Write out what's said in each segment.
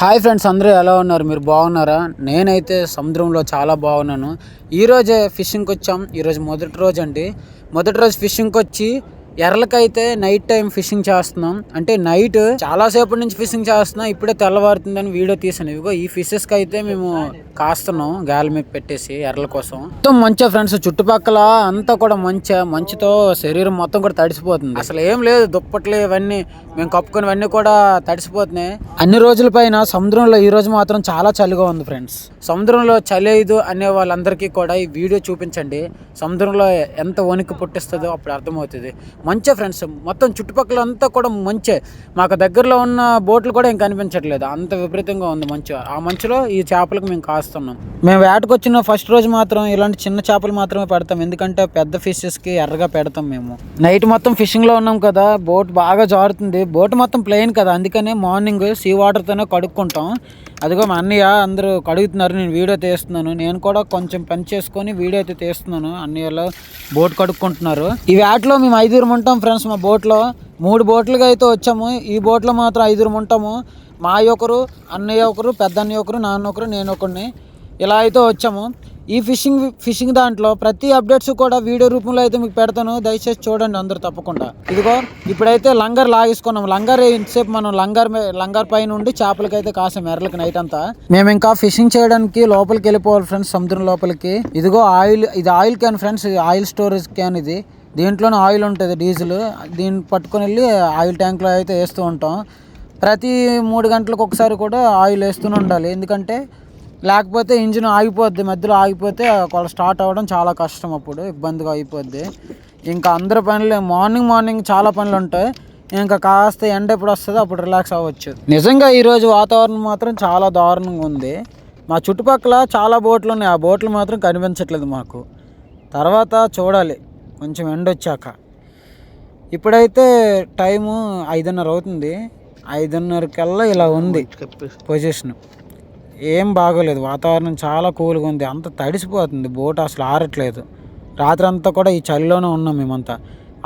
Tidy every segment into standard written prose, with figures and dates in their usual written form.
Hi friends, అందరూ ఎలా ఉన్నారు? మీరు బాగున్నారా? నేనైతే సముద్రంలో చాలా బాగున్నాను. ఈరోజే ఫిషింగ్కి వచ్చాం. ఈరోజు మొదటి రోజు అండి. మొదటి రోజు ఫిషింగ్కి వచ్చి ఎర్రలకైతే నైట్ టైం ఫిషింగ్ చేస్తున్నాం. అంటే నైట్ చాలాసేపటి నుంచి ఫిషింగ్ చేస్తున్నాం. ఇప్పుడే తెల్లవారుతుందని వీడియో తీసాను. ఇదిగో ఈ ఫిషెస్కి అయితే మేము కాస్తున్నాం గాలి మీద పెట్టేసి ఎర్రల కోసం. మొత్తం మంచిగా ఫ్రెండ్స్, చుట్టుపక్కల అంతా కూడా మంచుతో శరీరం మొత్తం కూడా తడిసిపోతుంది. అసలు ఏం లేదు, దుప్పట్లు ఇవన్నీ మేము కప్పుకునేవన్నీ కూడా తడిసిపోతున్నాయి. అన్ని రోజుల పైన సముద్రంలో ఈ రోజు మాత్రం చాలా చలిగా ఉంది ఫ్రెండ్స్. సముద్రంలో చలి ఐదు అనే వాళ్ళందరికీ కూడా ఈ వీడియో చూపించండి. సముద్రంలో ఎంత వణికి పుట్టిస్తుందో అప్పుడు అర్థమవుతుంది. మంచి ఫ్రెండ్స్, మొత్తం చుట్టుపక్కల అంతా కూడా మంచే. మాకు దగ్గరలో ఉన్న బోట్లు కూడా ఏం కనిపించట్లేదు, అంత విపరీతంగా ఉంది మంచు. ఆ మంచులో ఈ చేపలకు మేము కాస్తున్నాం. మేము వేటకు వచ్చిన ఫస్ట్ రోజు మాత్రం ఇలాంటి చిన్న చేపలు మాత్రమే పెడతాం, ఎందుకంటే పెద్ద ఫిషెస్కి ఎర్రగా పెడతాం. మేము నైట్ మొత్తం ఫిషింగ్లో ఉన్నాం కదా, బోట్ బాగా జారుతుంది. బోట్ మొత్తం ప్లెయిన్ కదా, అందుకనే మార్నింగ్ సీ వాటర్తోనే కడుక్కుంటాం. అదిగో మా అన్నయ్య అందరూ కడుగుతున్నారు, నేను వీడియో తీస్తున్నాను. నేను కూడా కొంచెం పని చేసుకొని వీడియో అయితే తీస్తున్నాను. అన్నయ్యలో బోట్ కడుక్కుంటున్నారు. ఈ వేటలో మేము 5 ఉంటాం ఫ్రెండ్స్. మా బోట్లో 3 బోట్లుగా అయితే వచ్చాము. ఈ బోట్లో మాత్రం 5 ఉంటాము. మా ఒకరు, అన్నయ్య ఒకరు, పెద్ద అన్నయ్య ఒకరు, నాన్న ఒకరు, నేను ఒకరిని, ఇలా అయితే వచ్చాము. ఈ ఫిషింగ్ దాంట్లో ప్రతి అప్డేట్స్ కూడా వీడియో రూపంలో అయితే మీకు పెడతాను, దయచేసి చూడండి అందరూ తప్పకుండా. ఇదిగో ఇప్పుడైతే లంగర్ లాగేసుకున్నాం. లంగర్ ఇంతసేపు మనం లంగర్ పైన ఉండి చేపలకైతే కాసాం ఎర్రలకి నైట్ అంతా. మేము ఇంకా ఫిషింగ్ చేయడానికి లోపలికి వెళ్ళిపోవాలి ఫ్రెండ్స్, సముద్రం లోపలికి. ఇదిగో ఆయిల్, ఇది oil can friends, oil storage can ఇది. దీంట్లోనే ఆయిల్ ఉంటుంది, డీజిల్. దీన్ని పట్టుకొని వెళ్ళి ఆయిల్ ట్యాంక్లో అయితే వేస్తూ ఉంటాం. ప్రతి 3 గంటలకు ఒకసారి కూడా ఆయిల్ వేస్తూనే ఉండాలి, ఎందుకంటే లేకపోతే ఇంజిన్ ఆగిపోద్ది. మధ్యలో ఆగిపోతే స్టార్ట్ అవ్వడం చాలా కష్టం, అప్పుడు ఇబ్బందిగా అయిపోద్ది. ఇంకా అందరి పనులు మార్నింగ్ చాలా పనులు ఉంటాయి. ఇంకా కాస్త ఎండ ఎప్పుడు వస్తుందో అప్పుడు రిలాక్స్ అవ్వచ్చు. నిజంగా ఈరోజు వాతావరణం మాత్రం చాలా దారుణంగా ఉంది. మా చుట్టుపక్కల చాలా బోట్లు ఉన్నాయి, ఆ బోట్లు మాత్రం కనిపించట్లేదు మాకు. తర్వాత చూడాలి కొంచెం ఎండ వచ్చాక. ఇప్పుడైతే టైము 5:30 అవుతుంది. 5:30 కల్లా ఇలా ఉంది పొజిషన్. ఏం బాగోలేదు, వాతావరణం చాలా కూల్గా ఉంది. అంత తడిసిపోతుంది, బోట్ అసలు ఆరట్లేదు. రాత్రి అంతా కూడా ఈ చలిలోనే ఉన్నాం మేమంతా.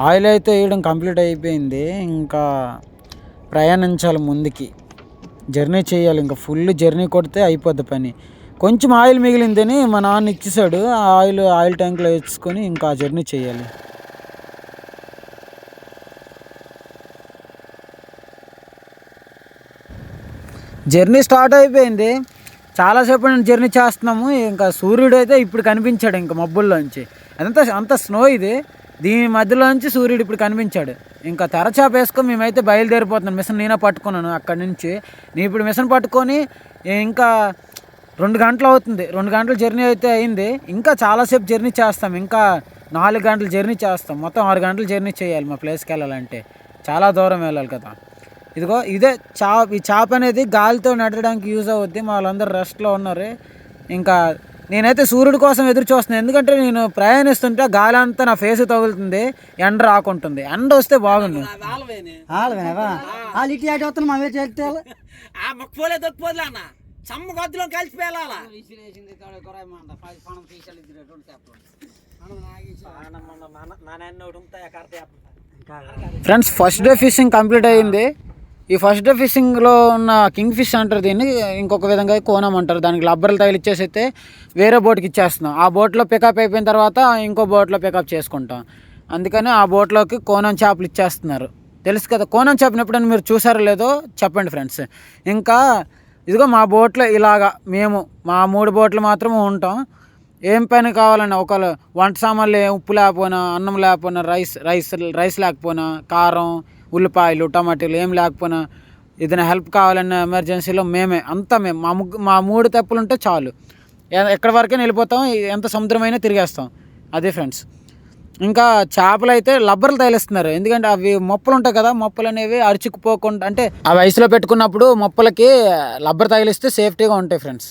ఆయిల్ అయితే వేయడం కంప్లీట్ అయిపోయింది. ఇంకా ప్రయాణించాలి, ముందుకి జర్నీ చేయాలి. ఇంకా ఫుల్ జర్నీ కొడితే అయిపోద్ది పని. కొంచెం ఆయిల్ మిగిలిందని మా నాన్న ఇచ్చేసాడు, ఆ ఆయిల్ ట్యాంక్లో వేసుకొని ఇంకా జర్నీ చేయాలి. జర్నీ స్టార్ట్ అయిపోయింది. చాలాసేపు నేను జర్నీ చేస్తున్నాము. ఇంకా సూర్యుడు అయితే ఇప్పుడు కనిపించాడు, ఇంకా మబ్బుల్లోంచి. అంత స్నో ఇది, దీని మధ్యలోంచి సూర్యుడు ఇప్పుడు కనిపించాడు. ఇంకా తెరచాప వేసుకొని మేమైతే బయలుదేరిపోతున్నాం. మిషన్ నేనే పట్టుకున్నాను అక్కడి నుంచి. నేను ఇప్పుడు మిషన్ పట్టుకొని ఇంకా 2 గంటలు అవుతుంది. 2 గంటల జర్నీ అయితే అయింది. ఇంకా చాలాసేపు జర్నీ చేస్తాం, ఇంకా 4 గంటలు జర్నీ చేస్తాం. మొత్తం 6 గంటలు జర్నీ చేయాలి మా ప్లేస్కి వెళ్ళాలంటే. చాలా దూరం వెళ్ళాలి కదా. ఇదిగో ఇదే ఈ చేప అనేది గాలితో నడవడానికి యూజ్ అవుద్ది. మా వాళ్ళందరూ రెస్ట్లో ఉన్నారు. ఇంకా నేనైతే సూర్యుడి కోసం ఎదురు చూస్తున్నాను, ఎందుకంటే నేను ప్రయాణిస్తుంటే గాలి అంతా నా ఫేస్ తగులుతుంది, ఎండ రాకుంటుంది. ఎండ వస్తే బాగుంది. Friends, first day fishing complete అయ్యింది. ఈ ఫస్ట్ డే ఫిషింగ్లో ఉన్న కింగ్ ఫిష్ అంటారు దీన్ని, ఇంకొక విధంగా కోనం అంటారు. దానికి రబ్బర్లు తగిలిచ్చేసి అయితే వేరే బోట్కి ఇచ్చేస్తున్నాం. ఆ బోట్లో పికప్ అయిపోయిన తర్వాత ఇంకో బోట్లో పికప్ చేసుకుంటాం. అందుకని ఆ బోట్లోకి కోనం చేపలు ఇచ్చేస్తున్నారు. తెలుసు కదా కోనం చేపను, ఎప్పుడైనా మీరు చూసారో లేదో చెప్పండి ఫ్రెండ్స్. ఇంకా ఇదిగో మా బోట్లో ఇలాగా మేము మా 3 బోట్లు మాత్రమే ఉంటాం. ఏం పని కావాలన్నా, ఒకళ్ళు వంట సామాన్లు ఉప్పు లేకపోయినా, అన్నం లేకపోయినా, రైస్ లేకపోయినా, కారం, ఉల్లిపాయలు, టమాటాలు ఏం లేకపోయినా, ఏదైనా హెల్ప్ కావాలన్న ఎమర్జెన్సీలో మేము మా 3 తెప్పులు ఉంటే చాలు, ఎక్కడి వరకైనా వెళ్ళిపోతాం, ఎంత సముద్రమైనా తిరిగేస్తాం. అదే ఫ్రెండ్స్. ఇంకా చేపలు అయితే రబ్బర్లు తగిలిస్తున్నారు, ఎందుకంటే అవి మొప్పలు ఉంటాయి కదా, మొప్పలు అనేవి అరుచుకుపోకుండా, అంటే అవి ఐస్లో పెట్టుకున్నప్పుడు మొప్పలకి రబ్బర్ తగిలిస్తే సేఫ్టీగా ఉంటాయి ఫ్రెండ్స్.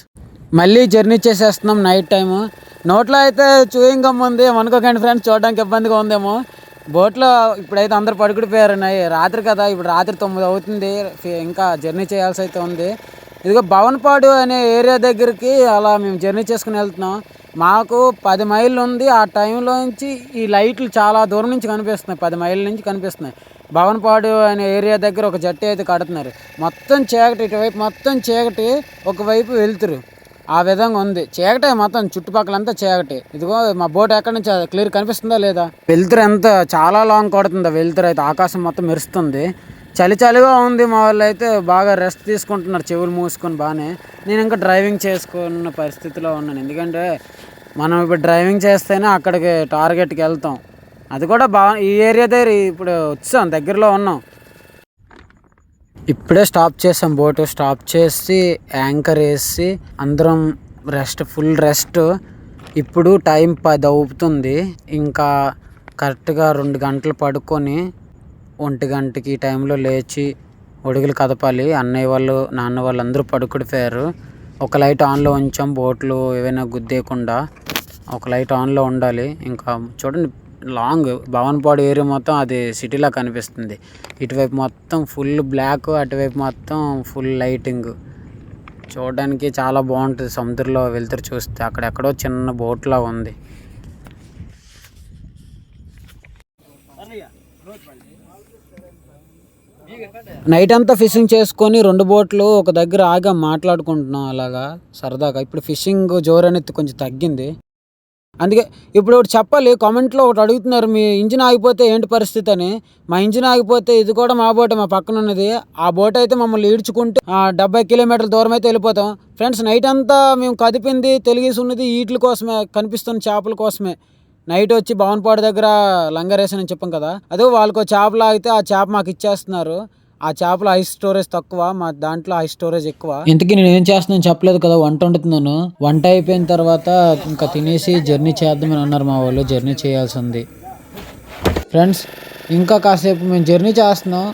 మళ్ళీ జర్నీ చేసేస్తున్నాం నైట్ టైము. నోట్లో అయితే చూయింగ్ గమ్ ఉంది, అనుకోకండి ఫ్రెండ్స్, చూడడానికి ఇబ్బందిగా ఉందేమో. బోట్లో ఇప్పుడైతే అందరు పడుకుడిపోయారు. రాత్రి కదా, ఇప్పుడు రాత్రి 9 అవుతుంది. ఇంకా జర్నీ చేయాల్సి అయితే ఉంది. ఇదిగో భవనపాడు అనే ఏరియా దగ్గరికి అలా మేము జర్నీ చేసుకుని వెళ్తున్నాం. మాకు 10 మైళ్ళు ఉంది. ఆ టైంలోంచి ఈ లైట్లు చాలా దూరం నుంచి కనిపిస్తున్నాయి, 10 మైళ్ళ నుంచి కనిపిస్తున్నాయి. భవనపాడు అనే ఏరియా దగ్గర ఒక జట్టి అయితే కడుతున్నారు. మొత్తం చీకటి, ఇటువైపు మొత్తం చీకటి, ఒకవైపు వెలుతురు. ఆ విధంగా ఉంది. చీకటే మొత్తం, చుట్టుపక్కలంతా చీకటి. ఇదిగో మా బోట్ ఎక్కడి నుంచి క్లియర్ కనిపిస్తుందా లేదా? వెలుతురు ఎంత చాలా లాంగ్ కొడుతుందా వెలుతురు అయితే, ఆకాశం మొత్తం మెరుస్తుంది. చలి చలిగా ఉంది. మా వాళ్ళు అయితే బాగా రెస్ట్ తీసుకుంటున్నారు చెవులు మూసుకొని బాగానే. నేను ఇంకా డ్రైవింగ్ చేసుకున్న పరిస్థితిలో ఉన్నాను, ఎందుకంటే మనం ఇప్పుడు డ్రైవింగ్ చేస్తేనే అక్కడికి టార్గెట్కి వెళ్తాం. అది కూడా ఈ ఏరియా దగ్గర ఇప్పుడు వచ్చాం, దగ్గరలో ఉన్నాం. ఇప్పుడే స్టాప్ చేసాం, బోటు స్టాప్ చేసి యాంకర్ వేసి అందరం ఫుల్ రెస్ట్. ఇప్పుడు టైం 10 అవుతుంది. ఇంకా కరెక్ట్గా 2 గంటలు పడుకొని 1 గంటకి ఈ టైంలో లేచి ఒడుగులు కదపాలి. అన్నయ్య వాళ్ళు, నాన్న వాళ్ళు అందరూ పడుకుడిపోయారు. ఒక లైట్ ఆన్లో ఉంచాం, బోట్లు ఏవైనా గుద్దేయకుండా ఒక లైట్ ఆన్లో ఉండాలి. ఇంకా చూడండి, లాంగ్ భవనపాడు ఏరియా మొత్తం అది సిటీలా కనిపిస్తుంది. ఇటువైపు మొత్తం ఫుల్ బ్లాక్, అటువైపు మొత్తం ఫుల్ లైటింగ్. చూడడానికి చాలా బాగుంటుంది. సముద్రంలో వెళ్తారు చూస్తే, అక్కడెక్కడో చిన్న బోట్లా ఉంది. నైట్ అంతా ఫిషింగ్ చేసుకొని 2 బోట్లు ఒక దగ్గర ఆగా మాట్లాడుకుంటున్నాం అలాగా సరదాగా. ఇప్పుడు ఫిషింగ్ జోరు అనేది కొంచెం తగ్గింది. అందుకే ఇప్పుడు ఒకటి చెప్పాలి. కామెంట్లో ఒకటి అడుగుతున్నారు, మీ ఇంజిన్ ఆగిపోతే ఏంటి పరిస్థితి అని. మా ఇంజిన్ ఆగిపోతే, ఇది కూడా మా బోటే, మా పక్కన ఉన్నది. ఆ బోట్ అయితే మమ్మల్ని ఈడ్చుకుంటే 70 కిలోమీటర్ల దూరం అయితే వెళ్ళిపోతాం ఫ్రెండ్స్. నైట్ అంతా మేము కదిపింది, తెలిగేసి ఉన్నది వీటి కోసమే, కనిపిస్తున్న చేపల కోసమే. నైట్ వచ్చి భవనపాడు దగ్గర లంగరేసానని చెప్పాం కదా, అదే వాళ్ళకు చేప లాగితే ఆ చేప మాకు ఇచ్చేస్తున్నారు. ఆ చేపల ఐస్ స్టోరేజ్ తక్కువ, మా దాంట్లో ఐస్ స్టోరేజ్ ఎక్కువ. ఇంతకీ నేను ఏం చేస్తున్నాను చెప్పలేదు కదా, వంట వండుతున్నాను. వంట అయిపోయిన తర్వాత ఇంకా తినేసి జర్నీ చేద్దామని అన్నారు మా వాళ్ళు. జర్నీ చేయాల్సి ఉంది ఫ్రెండ్స్. ఇంకా కాసేపు మేము జర్నీ చేస్తున్నాం.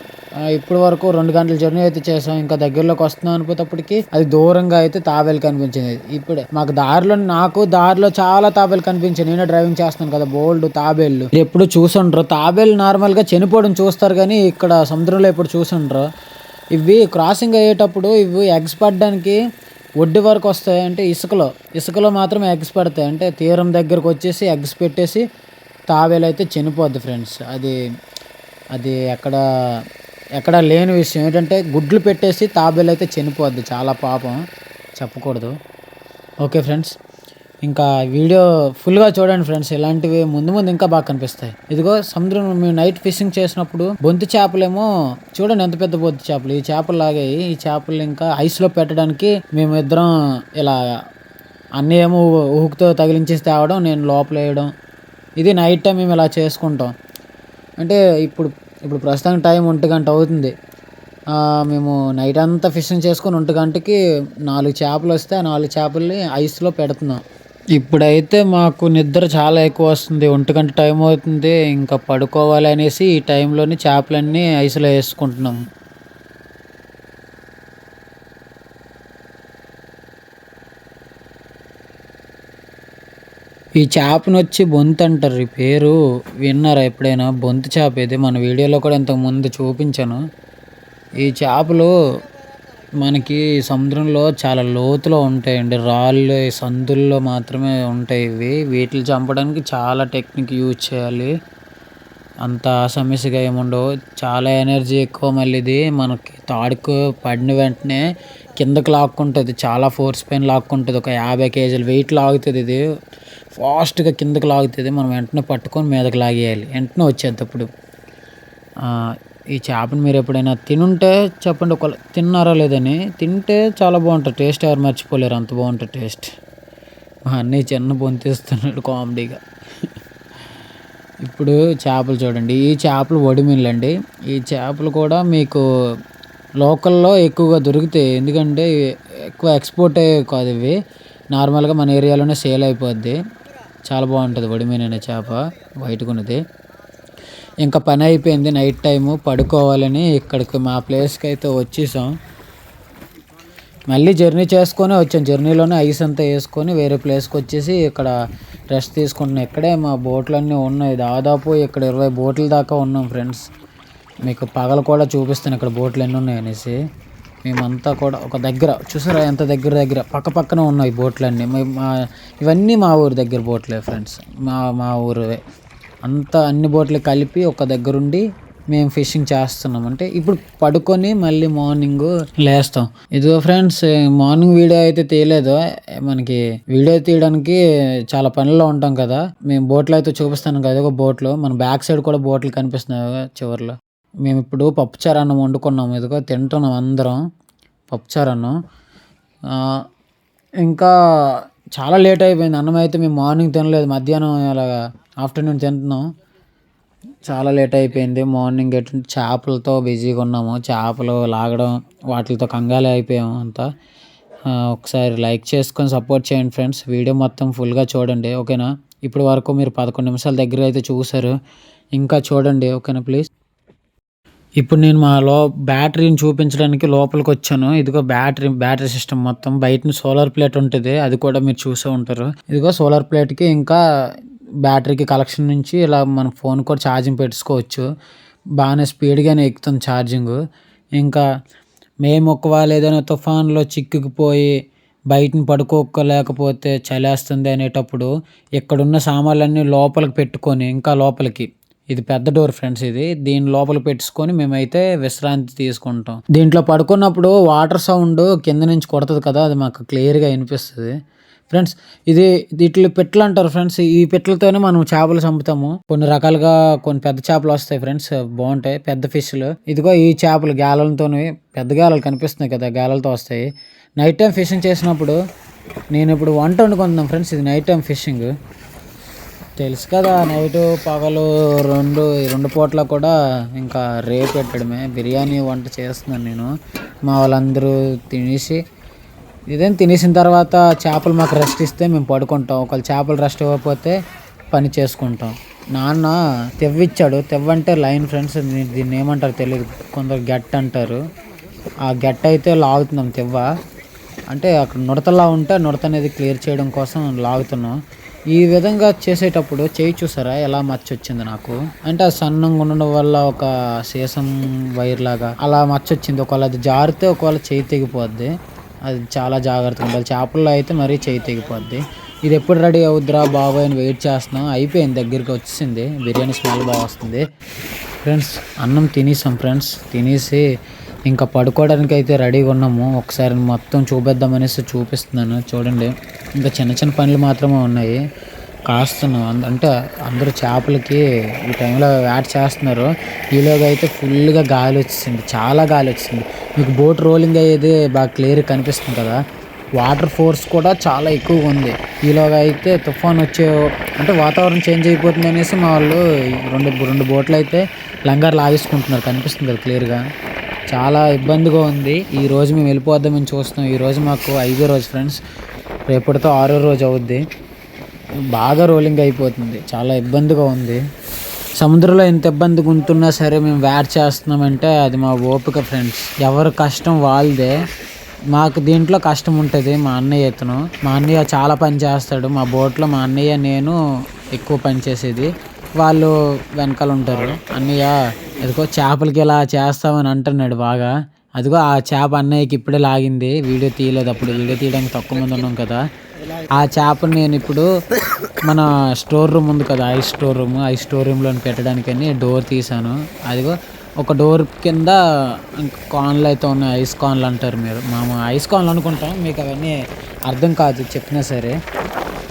ఇప్పటి వరకు 2 గంటల జర్నీ అయితే చేసాం. ఇంకా దగ్గరలోకి వస్తున్నాం అనుకునేటప్పటికి అది దూరంగా అయితే తాబేలు కనిపించింది. ఇప్పుడే నాకు దారిలో చాలా తాబేలు కనిపించింది. నేనే డ్రైవింగ్ చేస్తున్నాను కదా, బోల్డ్ తాబేళ్ళు. ఎప్పుడు చూసుండ్రు తాబేలు, నార్మల్ గా చనిపోవడం చూస్తారు కానీ ఇక్కడ సముద్రంలో ఎప్పుడు చూసుండ్రు. ఇవి క్రాసింగ్ అయ్యేటప్పుడు ఇవి ఎగ్స్ పడడానికి ఒడ్డు వరకు వస్తాయి. అంటే ఇసుకలో మాత్రమే ఎగ్స్ పడతాయి. అంటే తీరం దగ్గరకు వచ్చేసి ఎగ్స్ పెట్టేసి తాబేలు అయితే చనిపోద్ది ఫ్రెండ్స్. అది ఎక్కడ లేని విషయం ఏంటంటే, గుడ్లు పెట్టేసి తాబేలు అయితే చనిపోద్ది. చాలా పాపం, చెప్పకూడదు. ఓకే ఫ్రెండ్స్, ఇంకా వీడియో ఫుల్గా చూడండి ఫ్రెండ్స్. ఇలాంటివి ముందు ఇంకా బాగా కనిపిస్తాయి. ఇదిగో సముద్రం మేము నైట్ ఫిషింగ్ చేసినప్పుడు బొంతు చేపలేమో చూడండి ఎంత పెద్ద బొంతు చేపలు. ఈ చేపలు లాగాయి. ఈ చేపలు ఇంకా ఐస్లో పెట్టడానికి మేము ఇద్దరం ఇలా అన్నీ ఏమో ఊకుతో తగిలించేసి తేవడం, నేను లోపల వేయడం. ఇది నైట్ టైం మేము ఇలా చేసుకుంటాం. అంటే ఇప్పుడు ప్రస్తుతానికి టైం 1 గంట అవుతుంది. మేము నైట్ అంతా ఫిషింగ్ చేసుకొని 1 గంటకి 4 చేపలు వస్తే ఆ 4 చేపల్ని ఐస్లో పెడుతున్నాం. ఇప్పుడైతే మాకు నిద్ర చాలా ఎక్కువ వస్తుంది. 1 గంట టైం అవుతుంది, ఇంకా పడుకోవాలి అనేసి ఈ టైంలోని చేపలన్నీ ఐస్లో వేసుకుంటున్నాం. ఈ చేపను వచ్చి బొంతు అంటారు. ఈ పేరు విన్నారా ఎప్పుడైనా? బొంతు చేప ఇది. మన వీడియోలో కూడా ఇంతకుముందు చూపించాను. ఈ చేపలు మనకి సముద్రంలో చాలా లోతులో ఉంటాయండి. రాళ్ళు సందుల్లో మాత్రమే ఉంటాయి ఇవి. వీటిని చంపడానికి చాలా టెక్నిక్ యూజ్ చేయాలి. అంత సమస్యగా ఏముండవు. చాలా ఎనర్జీ ఎక్కువ. మళ్ళీ ఇది మనకి తాడుకు పడిన వెంటనే కిందకి లాక్కుంటుంది. చాలా ఫోర్స్ పైన లాక్కుంటుంది. ఒక 50 కేజీలు వెయిట్ లాగుతుంది. ఇది ఫాస్ట్గా కిందకి లాగుతుంది. మనం వెంటనే పట్టుకొని మీదకి లాగేయాలి. వెంటనే వచ్చేది. అప్పుడు ఈ చేపను మీరు ఎప్పుడైనా తినుంటే చెప్పండి, ఒక తిన్నారా లేదని. తింటే చాలా బాగుంటుంది టేస్ట్. ఎవరు మర్చిపోలేరు, అంత బాగుంటుంది టేస్ట్. మా అన్నయ్య చిన్న బొంతిస్తున్నాడు కామెడీగా. ఇప్పుడు చేపలు చూడండి. ఈ చేపలు వడిమిళ్ళండి. ఈ చేపలు కూడా మీకు లోకల్లో ఎక్కువగా దొరుకుతాయి. ఎందుకంటే ఎక్కువ ఎక్స్పోర్ట్ అయ్యే కాదు ఇవి. నార్మల్గా మన ఏరియాలోనే సేల్ అయిపోద్ది. చాలా బాగుంటుంది వడిమీన్ అనే చేప, వైట్గా ఉన్నది. ఇంకా పని అయిపోయింది. నైట్ టైము పడుకోవాలని ఇక్కడికి మా ప్లేస్కి అయితే వచ్చేసాం. మళ్ళీ జర్నీ చేసుకొని వచ్చాం. జర్నీలోనే ఐస్ అంతా వేసుకొని వేరే ప్లేస్కి వచ్చేసి ఇక్కడ రెస్ట్ తీసుకుంటున్నాం. ఇక్కడే మా బోట్లన్నీ ఉన్నాయి. దాదాపు ఇక్కడ 20 బోట్ల దాకా ఉన్నాం ఫ్రెండ్స్. మీకు పగలు కూడా చూపిస్తాను ఇక్కడ బోట్లు ఎన్ని ఉన్నాయి అనేసి. మేమంతా కూడా ఒక దగ్గర చూసారా, ఎంత దగ్గర పక్కన ఉన్నాయి బోట్లన్నీ. ఇవన్నీ మా ఊరు దగ్గర బోట్లే ఫ్రెండ్స్. మా ఊరు అన్ని బోట్లు కలిపి ఒక దగ్గరుండి మేము ఫిషింగ్ చేస్తున్నాం. అంటే ఇప్పుడు పడుకొని మళ్ళీ మార్నింగ్ లేస్తాం. ఇదిగో ఫ్రెండ్స్, మార్నింగ్ వీడియో అయితే తీయలేదు. మనకి వీడియో తీయడానికి చాలా పనిలో ఉంటాం కదా. మేము బోట్లో అయితే చూపిస్తాను కదా, ఒక బోట్లో మన బ్యాక్ సైడ్ కూడా బోట్లు కనిపిస్తున్నాయి చివరిలో. మేము ఇప్పుడు పప్పుచారు అన్నం వండుకున్నాం. ఇదిగో తింటున్నాం అందరం పప్పుచారు అన్నం. ఇంకా చాలా లేట్ అయిపోయింది. అన్నం అయితే మేము మార్నింగ్ తినలేదు, మధ్యాహ్నం అలాగా ఆఫ్టర్నూన్ తింటున్నాం. చాలా లేట్ అయిపోయింది. మార్నింగ్ ఎటు చేపలతో బిజీగా ఉన్నాము, చేపలు లాగడం వాటితో కంగాలి అయిపోయాము అంతా. ఒకసారి లైక్ చేసుకొని సపోర్ట్ చేయండి ఫ్రెండ్స్. వీడియో మొత్తం ఫుల్గా చూడండి, ఓకేనా. ఇప్పుడు వరకు మీరు 11 నిమిషాల దగ్గర అయితే చూసారు, ఇంకా చూడండి, ఓకేనా ప్లీజ్. ఇప్పుడు నేను మా బ్యాటరీని చూపించడానికి లోపలికి వచ్చాను. ఇదిగో బ్యాటరీ సిస్టమ్ మొత్తం బయట సోలార్ ప్లేట్ ఉంటుంది, అది కూడా మీరు చూసే ఉంటారు. ఇదిగో సోలార్ ప్లేట్కి ఇంకా బ్యాటరీకి కలెక్షన్ నుంచి ఇలా మన ఫోన్ కూడా ఛార్జింగ్ పెట్టుకోవచ్చు. బాగానే స్పీడ్గానే ఎక్కుతుంది ఛార్జింగ్. ఇంకా మేము ఒకవేళ ఏదైనా తుఫాన్లో చిక్కుకుపోయి బయటని పడుకోలేకపోతే చలేస్తుంది అనేటప్పుడు ఇక్కడున్న సామాన్లన్నీ లోపలికి పెట్టుకొని, ఇంకా లోపలికి, ఇది పెద్ద డోర్ ఫ్రెండ్స్, దీని లోపల పెట్టుకొని మేమైతే విశ్రాంతి తీసుకుంటాం. దీంట్లో పడుకున్నప్పుడు వాటర్ సౌండ్ కింద నుంచి కొడుతుంది కదా, అది మాకు క్లియర్గా వినిపిస్తుంది ఫ్రెండ్స్. వీటిలో పెట్టలు అంటారు ఫ్రెండ్స్. ఈ పెట్టలతోనే మనం చేపలు చంపుతాము. కొన్ని రకాలుగా కొన్ని పెద్ద చేపలు వస్తాయి ఫ్రెండ్స్, బాగుంటాయి పెద్ద ఫిష్లు. ఇదిగో ఈ చేపలు గాలలతో, పెద్ద గాలలు కనిపిస్తున్నాయి కదా, గాలలతో వస్తాయి. నైట్ టైం ఫిషింగ్ చేసినప్పుడు నేను ఇప్పుడు వంట వండుకుంటున్నాను ఫ్రెండ్స్. ఇది నైట్ టైం ఫిషింగ్, తెలుసు కదా. నైటు పగలు రెండు పూట్ల కూడా ఇంకా రేపు పెట్టడమే. బిర్యానీ వంట చేస్తున్నాను నేను. మా వాళ్ళందరూ తినేసిన తర్వాత చేపలు మాకు రెస్ట్ ఇస్తే మేము పడుకుంటాం. ఒకవేళ చేపలు రెస్ట్ ఇవ్వకపోతే పని చేసుకుంటాం. నాన్న తెవ్విచ్చాడు. తెవ్వంటే లైన్ ఫ్రెండ్స్, దీన్ని ఏమంటారు తెలియదు, కొందరు గెట్ అంటారు. ఆ గెట్ అయితే లాగుతున్నాం. తెవ్వ అంటే అక్కడ నుడతలా ఉంటే నుడత అనేది క్లియర్ చేయడం కోసం లాగుతున్నాం. ఈ విధంగా చేసేటప్పుడు చేయి చూసారా ఎలా మచ్చ వచ్చింది నాకు. అంటే ఆ సన్నంగా ఉండడం వల్ల ఒక సీసం వైర్ లాగా అలా మచ్చ వచ్చింది. ఒకవేళ అది జారితే ఒకవేళ చేయి తెగిపోద్ది, అది చాలా జాగ్రత్తగా ఉండాలి. చేపల్లో అయితే మరీ చేయి తెగిపోద్ది. ఇది ఎప్పుడు రెడీ అవుద్దిరా బాబాయ్ అని వెయిట్ చేస్తున్నాం. అయిపోయింది, దగ్గరికి వచ్చింది. బిర్యానీ స్మెల్ బాగా వస్తుంది ఫ్రెండ్స్. అన్నం తినేసాం ఫ్రెండ్స్. తినేసి ఇంకా పడుకోవడానికి అయితే రెడీగా ఉన్నాము. ఒకసారి మొత్తం చూపిద్దామనేసి చూపిస్తున్నాను చూడండి. ఇంకా చిన్న చిన్న పనులు మాత్రమే ఉన్నాయి, కాస్తున్నాం. అంటే అందరూ చేపలకి ఈ టైంలో యాడ్ చేస్తున్నారు. ఈలోగా అయితే ఫుల్గా గాలి వచ్చింది, చాలా గాలి వచ్చింది. మీకు బోట్ రోలింగ్ అయ్యేది బాగా క్లియర్గా కనిపిస్తుంది కదా. వాటర్ ఫోర్స్ కూడా చాలా ఎక్కువగా ఉంది. ఈలోగా అయితే తుఫాన్ అంటే వాతావరణం చేంజ్ అయిపోతుంది అనేసి మా వాళ్ళు రెండు బోట్లు అయితే లంగారు లాగేసుకుంటున్నారు, కనిపిస్తుంది కదా క్లియర్గా. చాలా ఇబ్బందిగా ఉంది. ఈరోజు మేము వెళ్ళిపోద్దామని చూస్తున్నాం. ఈరోజు మాకు 5వ రోజు ఫ్రెండ్స్, రేపటితో 6వ రోజు అవుద్ది. బాగా రోలింగ్ అయిపోతుంది, చాలా ఇబ్బందిగా ఉంది. సముద్రంలో ఎంత ఇబ్బందిగా ఉంటున్నా సరే మేము వ్యాట్ చేస్తున్నామంటే అది మా ఓపిక ఫ్రెండ్స్. ఎవరి కష్టం వాళ్ళదే. మాకు దీంట్లో కష్టం ఉంటుంది. మా అన్నయ్య చాలా పని చేస్తాడు. మా బోట్లో మా అన్నయ్య నేను ఎక్కువ పని చేసేది, వాళ్ళు వెనకాల ఉంటారు. అన్నయ్య ఎదుకో చేపలకి ఇలా చేస్తామని అంటున్నాడు బాగా. అదిగో ఆ చేప అన్నయ్యకి ఇప్పుడే లాగింది. వీడియో తీయలేదు, అప్పుడు వీడియో తీయడానికి తక్కువ మంది ఉన్నాం కదా. ఆ చేపను నేను ఇప్పుడు మన స్టోర్ రూమ్ ఉంది కదా, ఐస్ స్టోర్ రూమ్లో పెట్టడానికని డోర్ తీసాను. అదిగో ఒక డోర్ కింద కార్న్లు అయితే ఉన్నాయి, ఐస్ కార్న్లు అంటారు మీరు. మేము ఐస్ కార్న్లు అనుకుంటాం, మీకు అవన్నీ అర్థం కాదు చెప్పినా సరే.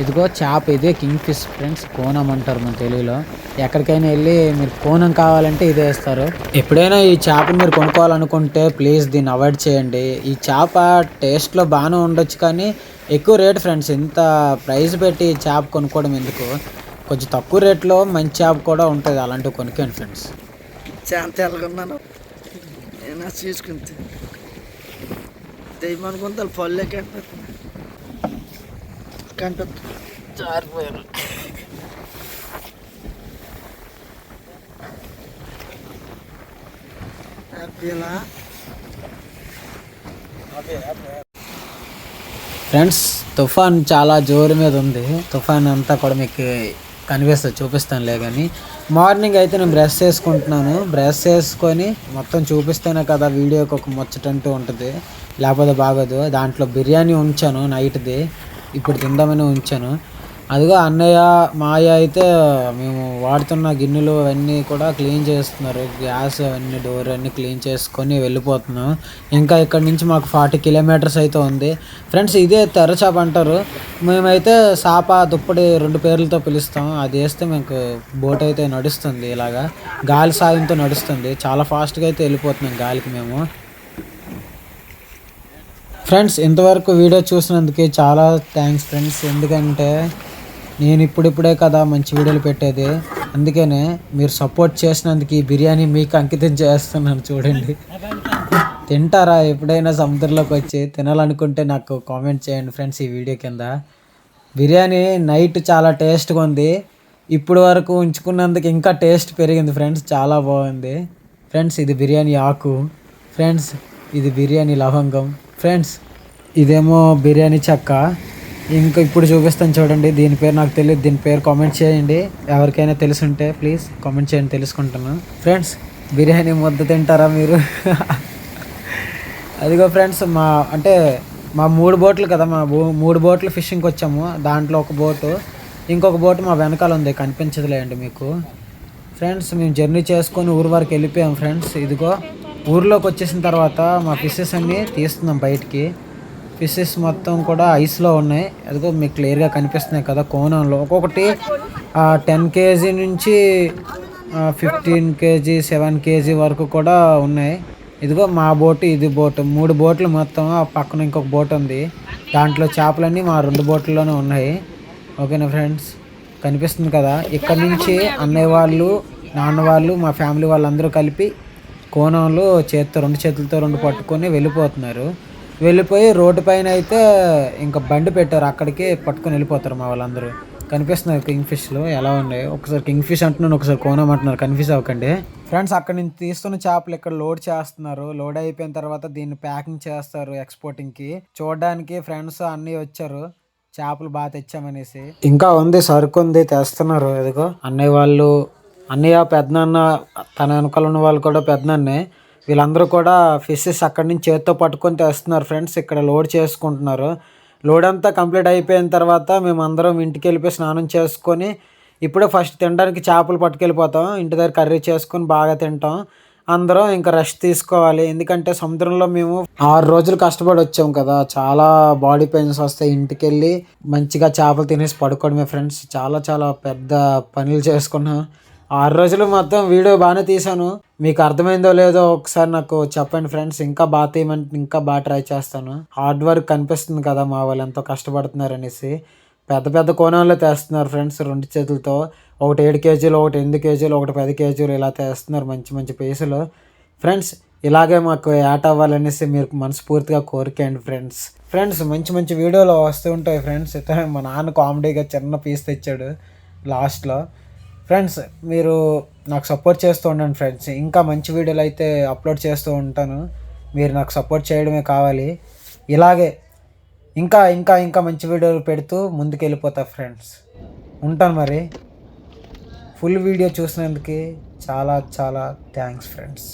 ఇదిగో చేప, ఇదే కింగ్ ఫిష్ ఫ్రెండ్స్, కోనం అంటారు మన తెలుగులో. ఎక్కడికైనా వెళ్ళి మీరు కోనం కావాలంటే ఇదే ఇస్తారు. ఎప్పుడైనా ఈ చేపను మీరు కొనుక్కోవాలనుకుంటే ప్లీజ్ దీన్ని అవాయిడ్ చేయండి. ఈ చేప టేస్ట్లో బాగానే ఉండొచ్చు కానీ ఎక్కువ రేట్ ఫ్రెండ్స్. ఇంత ప్రైస్ పెట్టి చేప కొనుక్కోవడం ఎందుకు, కొంచెం తక్కువ రేట్లో మంచి చేప కూడా ఉంటుంది, అలాంటివి కొనుక్కోండి ఫ్రెండ్స్. చాలా తెల్లగొన్నాను నేను చూసుకుంటే దెయ్యం అనుకుంటే పళ్ళే కంట జారిపోయాను. ఫ్రెండ్స్ తుఫాన్ చాలా జోరు మీద ఉంది. తుఫాన్ అంతా కూడా మీకు కనిపిస్తుంది, చూపిస్తానులే. కానీ మార్నింగ్ అయితే నేను బ్రష్ చేసుకుంటున్నాను. బ్రష్ చేసుకొని మొత్తం చూపిస్తేనే కదా వీడియోకి ఒక ముచ్చటంటూ ఉంటుంది, లేకపోతే బాగోదు. దాంట్లో బిర్యానీ ఉంచాను నైట్ది, ఇప్పుడు తిందామని ఉంచాను. అదిగో అన్నయ్య మాయ అయితే మేము వాడుతున్న గిన్నెలు అవన్నీ కూడా క్లీన్ చేస్తున్నారు. గ్యాస్ అవన్నీ డోర్ అన్నీ క్లీన్ చేసుకొని వెళ్ళిపోతున్నాం. ఇంకా ఇక్కడ నుంచి మాకు 40 కిలోమీటర్స్ అయితే ఉంది ఫ్రెండ్స్. ఇదే తెరచాప అంటారు. మేమైతే సాప దుప్పటి 2 పేర్లతో పిలుస్తాం. అది వేస్తే మీకు బోట్ అయితే నడుస్తుంది. ఇలాగా గాలి సాయంతో నడుస్తుంది. చాలా ఫాస్ట్గా అయితే వెళ్ళిపోతున్నాం గాలికి మేము. ఫ్రెండ్స్ ఇంతవరకు వీడియో చూసినందుకు చాలా థ్యాంక్స్ ఫ్రెండ్స్. ఎందుకంటే నేను ఇప్పుడిప్పుడే కదా మంచి వీడియోలు పెట్టేది. అందుకనే మీరు సపోర్ట్ చేసినందుకు ఈ బిర్యానీ మీకు అంకితం చేస్తున్నాను. చూడండి, తింటారా ఎప్పుడైనా సముద్రంలోకి వచ్చి? తినాలనుకుంటే నాకు కామెంట్ చేయండి ఫ్రెండ్స్ ఈ వీడియో కింద. బిర్యానీ నైట్ చాలా టేస్ట్గా ఉంది. ఇప్పుడు వరకు ఉంచుకున్నందుకు ఇంకా టేస్ట్ పెరిగింది ఫ్రెండ్స్. చాలా బాగుంది ఫ్రెండ్స్. ఇది బిర్యానీ ఆకు ఫ్రెండ్స్. ఇది బిర్యానీ లవంగం ఫ్రెండ్స్. ఇదేమో బిర్యానీ చెక్క. ఇంకా ఇప్పుడు చూపిస్తాను చూడండి. దీని పేరు నాకు తెలియదు. దీని పేరు కామెంట్ చేయండి. ఎవరికైనా తెలుసుంటే ప్లీజ్ కామెంట్ చేయండి, తెలుసుకుంటాను ఫ్రెండ్స్. బిర్యానీ ముద్ద తింటారా మీరు? అదిగో ఫ్రెండ్స్, మా 3 బోట్లు కదా, మా 3 బోట్లు ఫిషింగ్కి వచ్చాము. దాంట్లో ఒక బోటు, ఇంకొక బోటు మా వెనకాల ఉంది, కనిపించదులేండి మీకు ఫ్రెండ్స్. మేము జర్నీ చేసుకొని ఊరు వరకు వెళ్ళిపోయాం ఫ్రెండ్స్. ఇదిగో ఊర్లోకి వచ్చేసిన తర్వాత మా ఫిషెస్ అన్నీ తీస్తున్నాం బయటికి. ఫిషెస్ మొత్తం కూడా ఐస్లో ఉన్నాయి. అదిగో మీకు క్లియర్గా కనిపిస్తున్నాయి కదా కోనంలో. ఒక్కొక్కటి 10 కేజీ నుంచి 15 కేజీ 7 కేజీ వరకు కూడా ఉన్నాయి. ఇదిగో మా బోటు, ఇది బోటు, 3 బోట్లు మొత్తం. ఆ పక్కన ఇంకొక బోట్ ఉంది. దాంట్లో చేపలన్నీ మా 2 బోట్లలోనే ఉన్నాయి. ఓకేనా ఫ్రెండ్స్, కనిపిస్తుంది కదా. ఇక్కడ నుంచి అన్నయ్య వాళ్ళు, నాన్న వాళ్ళు, మా ఫ్యామిలీ వాళ్ళందరూ కలిపి కోనంలో 2 చేతులతో 2 పట్టుకొని వెళ్ళిపోతున్నారు. వెళ్ళిపోయి రోడ్డు పైన అయితే ఇంకా బండి పెట్టారు, అక్కడికి పట్టుకొని వెళ్ళిపోతారు మా వాళ్ళందరూ. కనిపిస్తున్నారు కింగ్ ఫిష్లు ఎలా ఉన్నాయి. ఒకసారి కింగ్ ఫిష్ అంటున్నాను, ఒకసారి కోనం అంటున్నారు, కన్ఫ్యూజ్ అవ్వకండి ఫ్రెండ్స్. అక్కడ నుంచి తీస్తున్న చేపలు ఇక్కడ లోడ్ చేస్తున్నారు. లోడ్ అయిపోయిన తర్వాత దీన్ని ప్యాకింగ్ చేస్తారు ఎక్స్పోర్టింగ్కి. చూడడానికి ఫ్రెండ్స్ అన్నీ వచ్చారు, చేపలు బాగా తెచ్చామనేసి. ఇంకా ఉంది, సరుకు ఉంది, తెస్తున్నారు. ఎదుగో అన్నయ్య వాళ్ళు, అన్నయ్య పెద్దనాన్న, తన వెనకాల ఉన్న వాళ్ళు కూడా పెద్దనాన్నే. వీళ్ళందరూ కూడా ఫిషెస్ అక్కడి నుంచి చేత్తో పట్టుకొని తెస్తున్నారు ఫ్రెండ్స్. ఇక్కడ లోడ్ చేసుకుంటున్నారు. లోడ్ అంతా కంప్లీట్ అయిపోయిన తర్వాత మేము అందరం ఇంటికి వెళ్ళిపోయి స్నానం చేసుకొని ఇప్పుడే ఫస్ట్ తినడానికి చేపలు పట్టుకెళ్ళిపోతాం. ఇంటి దగ్గర కర్రీ చేసుకొని బాగా తింటాం. అందరం ఇంకా రెస్ట్ తీసుకోవాలి. ఎందుకంటే సముద్రంలో మేము 6 రోజులు కష్టపడి వచ్చాం కదా, చాలా బాడీ పెయిన్స్ వస్తాయి. ఇంటికి వెళ్ళి మంచిగా చేపలు తినేసి పడుకోవడమే ఫ్రెండ్స్. చాలా చాలా పెద్ద పనులు చేసుకున్నాం. 6 రోజులు మొత్తం వీడియో బాగానే తీసాను. మీకు అర్థమైందో లేదో ఒకసారి నాకు చెప్పండి ఫ్రెండ్స్. ఇంకా బాగా తీయమంటే ఇంకా బాగా ట్రై చేస్తాను. హార్డ్ వర్క్ కనిపిస్తుంది కదా మా వాళ్ళు ఎంతో కష్టపడుతున్నారు అనేసి. పెద్ద పెద్ద కోణంలో తెస్తున్నారు ఫ్రెండ్స్ 2 చేతులతో. ఒకటి 7 కేజీలు, ఒకటి 8 కేజీలు, ఒకటి 10 కేజీలు ఇలా తెస్తున్నారు మంచి మంచి పీసులు ఫ్రెండ్స్. ఇలాగే మాకు యాట్ అవ్వాలనేసి మీరు మనస్ఫూర్తిగా కోరికండి ఫ్రెండ్స్. ఫ్రెండ్స్ మంచి మంచి వీడియోలు వస్తూ ఉంటాయి ఫ్రెండ్స్. అయితే మా నాన్న కామెడీగా చిన్న పీస్ తెచ్చాడు లాస్ట్లో. ఫ్రెండ్స్ మీరు నాకు సపోర్ట్ చేస్తూ ఉండండి ఫ్రెండ్స్. ఇంకా మంచి వీడియోలు అయితే అప్లోడ్ చేస్తూ ఉంటాను. మీరు నాకు సపోర్ట్ చేయడమే కావాలి. ఇలాగే ఇంకా ఇంకా ఇంకా మంచి వీడియోలు పెడుతూ ముందుకు వెళ్ళిపోతా ఫ్రెండ్స్. ఉంటాను మరి. ఫుల్ వీడియో చూసినందుకు చాలా చాలా థ్యాంక్స్ ఫ్రెండ్స్.